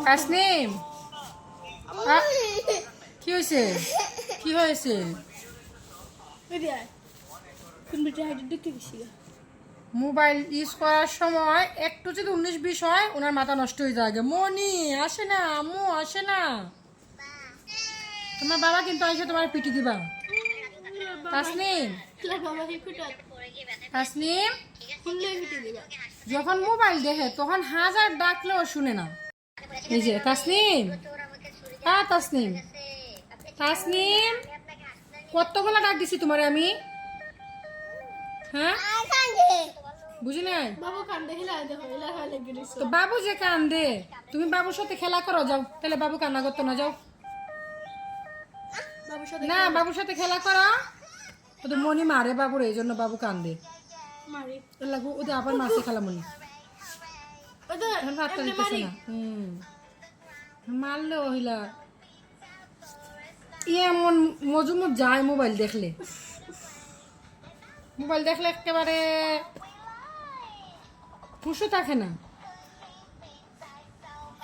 তাসনিম কি হয়েছে? কি হয়েছে? মোবাইল ইউজ করার সময় একটু যদি 19-20 হয় ওনার মাথা নষ্ট হয়ে যায়। মনি আসে না, আম্মু আসে না। তোমার বাবা কিন্তু এসে তোমার পিটি দিবা। তাসনিম তাসনিম যখন মোবাইল দেখে তখন হাজার ডাকলেও শুনে না। এই যে তাসনিম, তাসনিম তাসনিম কতগুলো ডাক দিছি তোমারে আমি? হ্যাঁ বুঝি নাই তো বাবু যে কান্দে, তুমি বাবুর সাথে খেলা করো, যাও। তাহলে বাবু কান্না করতো না, যাও না, বাবুর সাথে খেলা করো। তো মনি মারে বাবুর, এই জন্য বাবু কান্দে। ওদের আবার মারছে খেলা মনি, ভাতটা দিতেছে না। মারলে ওহিলা এমন মজুমত যায় মোবাইল দেখলে। মোবাইল দেখলে একেবারে খুশি থাকে না।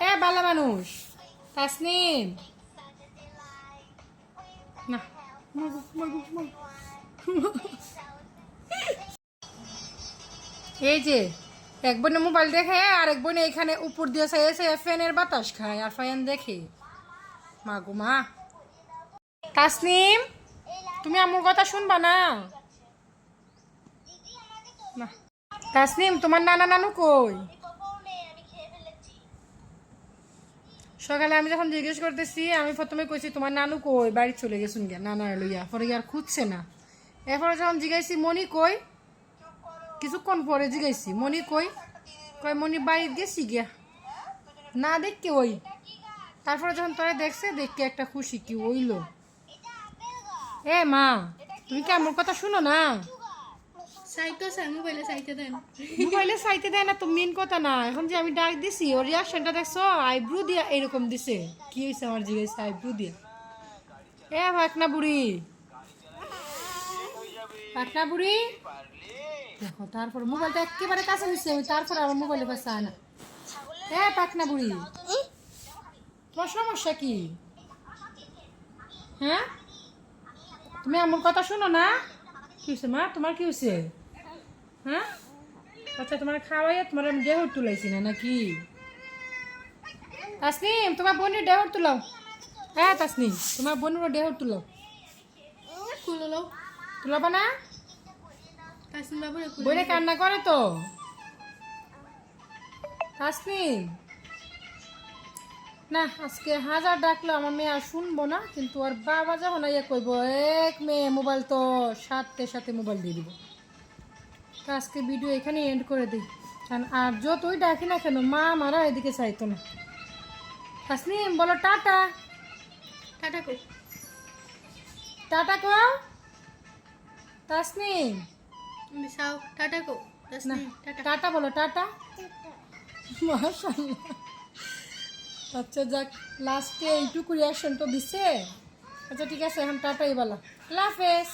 হ্যাঁ ভালো মানুষ। তাসনিম না, এই যে এক বোনে মোবাইল দেখে আর এক বোনে এখানে উপর দিয়ে এসে ফ্যানের বাতাস খায় আর ফ্যান দেখে। মা গো মা। তাসনিম তুমি আমার কথা শুনবা না? তাসনিম তোমার নানা নানু কই? সকালে আমি যখন জিজ্ঞেস করতেছি, আমি প্রথমে কইছি তোমার নানু কই, বাড়ি চলে গেছুন গিয়া নানা লইয়া। পরে আর খুঁজছে না। এরপরে যখন জিজ্ঞাসি মনি কই, কিছুক্ষণ পরে জিজ্ঞাসি মনি কই, কই মনি বাড়ি গেছি গিয়া, না দেখকে ওই। তারপরে যখন তোরা দেখছে, দেখকে একটা খুশি কি হইল। এ মা তুমি কি আমার কথা শুনো না? মোবাইলে চাইতে দেয় না তো মেন কথা না। এখন যে আমি ডাক দিছি ওর রিয়াকশনটা দেখছো, আইব্রু দিয়া এরকম দিছে। কি হয়েছে আমার জিজ্ঞাসা আইব্রু দিয়া। এ পাকনা বুড়ি, পাকনা বুড়ি দেখো। তারপর মোবাইলটা একেবারে কাছে নিচ্ছে আমি, তারপর আমার মোবাইলে পাশে আয় না। এ পাকনা বুড়ি তোমার সমস্যা কি? হ্যাঁ তুমি আমার কথা শোনো না? কি হয়েছে মা, তোমার কি হয়েছে? হ্যাঁ আচ্ছা তোমার খাওয়াইয়া তোমার আমি ডেহর তুলাইছি না নাকি? তাসনিম তোমার বোনের ডেহর তুলাও। হ্যাঁ তাসনিম তোমার বোনের ডেহর তুলাও। তুলাবা না? বইরে কান্না করে তো। তাসনিম না, আজকে হাজার ডাকলো আমার মেয়ে আর শুনবো না। কিন্তু আর বাবা যখন ইয়ে কইব, এক মেয়ে মোবাইল তো সাথে সাথে মোবাইল দিয়ে দিব। তো আজকে ভিডিও এখানে এন্ড করে দিই। কারণ আর যতই ডাকি না কেন মা মারা এদিকে চাইতো না। তাসনিম বলো টাটা। টাটা কো, টাটা কো তাসনিম। টাটা কো টাটা বলো, টাটা। মাশাআল্লাহ। আচ্ছা যাক, লাস্টে এইটুকু রিয়াকশন তো দিছে। আচ্ছা ঠিক আছে, এখন টাটাই বলা। আল্লাহ হাফেজ।